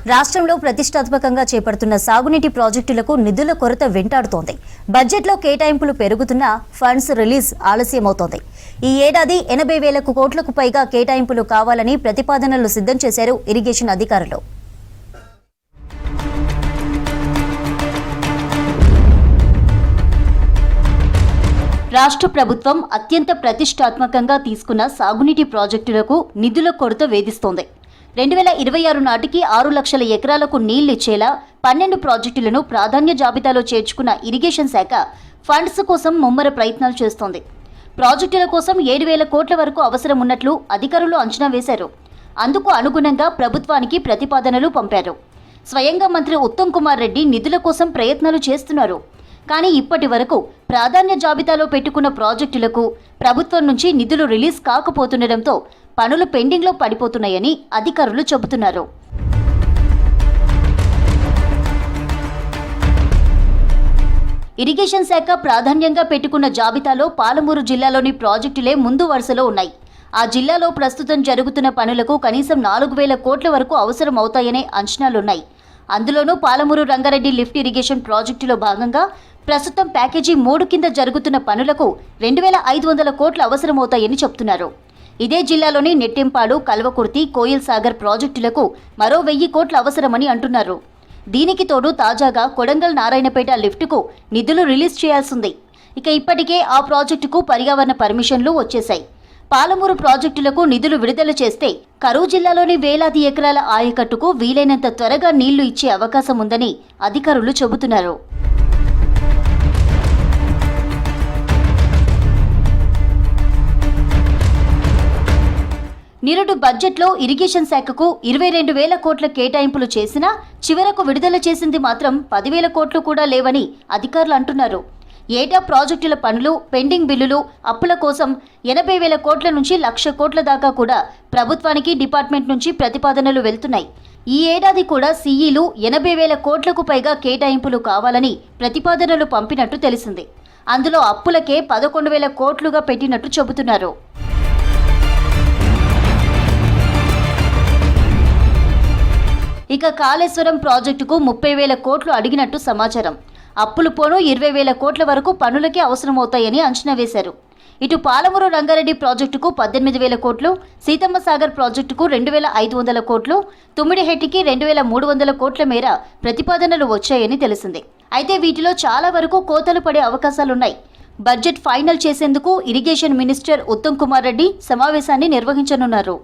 రాష్ట్రంలో ప్రతిష్టాత్మకంగా చేపడుతున్న సాగునీటి ప్రాజెక్టులకు నిధుల కొరత వెంటాడుతోంది. బడ్జెట్లో కేటాయింపులు పెరుగుతున్నా ఫండ్స్ రిలీజ్ ఆలస్యమవుతోంది. ఈ ఏడాది 80,000 కోట్లకు పైగా కేటాయింపులు కావాలని ప్రతిపాదనలు సిద్ధం చేశారు ఇరిగేషన్ అధికారులు. రాష్ట్ర ప్రభుత్వం అత్యంత ప్రతిష్టాత్మకంగా తీసుకున్న సాగునీటి ప్రాజెక్టులకు నిధుల కొరత వేధిస్తోంది. 2026 నాటికి 6 లక్షల ఎకరాలకు నీళ్లిచ్చేలా 12 ప్రాజెక్టులను ప్రాధాన్య జాబితాలో చేర్చుకున్న ఇరిగేషన్ శాఖ ఫండ్స్ కోసం ముమ్మర ప్రయత్నాలు చేస్తోంది. ప్రాజెక్టుల కోసం 7,000 కోట్ల వరకు అవసరం ఉన్నట్లు అధికారులు అంచనా వేశారు. అందుకు అనుగుణంగా ప్రభుత్వానికి ప్రతిపాదనలు పంపారు. స్వయంగా మంత్రి ఉత్తమ్ కుమార్ రెడ్డి నిధుల కోసం ప్రయత్నాలు చేస్తున్నారు. కానీ ఇప్పటి వరకు ప్రాధాన్య జాబితాలో పెట్టుకున్న ప్రాజెక్టులకు ప్రభుత్వం నుంచి నిధులు రిలీజ్ కాకపోతుండటంతో పనులు పెండింగ్లో పడిపోతున్నాయని అధికారులు చెబుతున్నారు. ఇరిగేషన్ శాఖ ప్రాధాన్యంగా పెట్టుకున్న జాబితాలో పాలమూరు జిల్లాలోని ప్రాజెక్టులే ముందు వరుసలో ఉన్నాయి. ఆ జిల్లాలో ప్రస్తుతం జరుగుతున్న పనులకు కనీసం 4,000 కోట్ల వరకు అవసరం అవుతాయనే అంచనాలున్నాయి. అందులోనూ పాలమూరు రంగారెడ్డి లిఫ్ట్ ఇరిగేషన్ ప్రాజెక్టులో భాగంగా ప్రస్తుతం ప్యాకేజీ 3 కింద జరుగుతున్న పనులకు 2,500 కోట్లు అవసరమవుతాయని చెబుతున్నారు. ఇదే జిల్లాలోని నెట్టెంపాడు, కల్వకుర్తి, కోయిల్ సాగర్ ప్రాజెక్టులకు మరో 1,000 కోట్లు అవసరమని అంటున్నారు. దీనికి తోడు తాజాగా కొడంగల్ నారాయణపేట లిఫ్టుకు నిధులు రిలీజ్ చేయాల్సింది. ఇక ఇప్పటికే ఆ ప్రాజెక్టుకు పర్యావరణ పర్మిషన్లు వచ్చేశాయి. పాలమూరు ప్రాజెక్టులకు నిధులు విడుదల చేస్తే కరూరు జిల్లాలోని వేలాది ఎకరాల ఆయకట్టుకు వీలైనంత త్వరగా నీళ్లు ఇచ్చే అవకాశం ఉందని అధికారులు చెబుతున్నారు. నిరుడు బడ్జెట్లో ఇరిగేషన్ శాఖకు 22,000 కోట్ల కేటాయింపులు చేసినా చివరకు విడుదల చేసింది మాత్రం 10,000 కోట్లు కూడా లేవని అధికారులు అంటున్నారు. ఏటా ప్రాజెక్టుల పనులు, పెండింగ్ బిల్లులు, అప్పుల కోసం 80,000 కోట్ల నుంచి 1,00,000 కోట్ల దాకా కూడా ప్రభుత్వానికి డిపార్ట్మెంట్ నుంచి ప్రతిపాదనలు వెళ్తున్నాయి. ఈ ఏడాది కూడా సీఈలు 80,000 కోట్లకు పైగా కేటాయింపులు కావాలని ప్రతిపాదనలు పంపినట్టు తెలిసింది. అందులో అప్పులకే 11,000 కోట్లుగా పెట్టినట్టు చెబుతున్నారు. ఇక కాళేశ్వరం ప్రాజెక్టుకు 30,000 కోట్లు అడిగినట్టు సమాచారం. అప్పులు పోను 20,000 కోట్ల వరకు పనులకే అవసరమవుతాయని అంచనా వేశారు. ఇటు పాలమూరు రంగారెడ్డి ప్రాజెక్టుకు 18,000 కోట్లు, సీతమ్మ సాగర్ ప్రాజెక్టుకు 2,500 కోట్లు, తుమ్మిడిహెట్టికి 2,300 కోట్ల మేర ప్రతిపాదనలు వచ్చాయని తెలిసింది. అయితే వీటిలో చాలా వరకు కోతలు పడే అవకాశాలున్నాయి. బడ్జెట్ ఫైనల్ చేసేందుకు ఇరిగేషన్ మినిస్టర్ ఉత్తమ్ కుమార్ రెడ్డి సమావేశాన్ని నిర్వహించనున్నారు.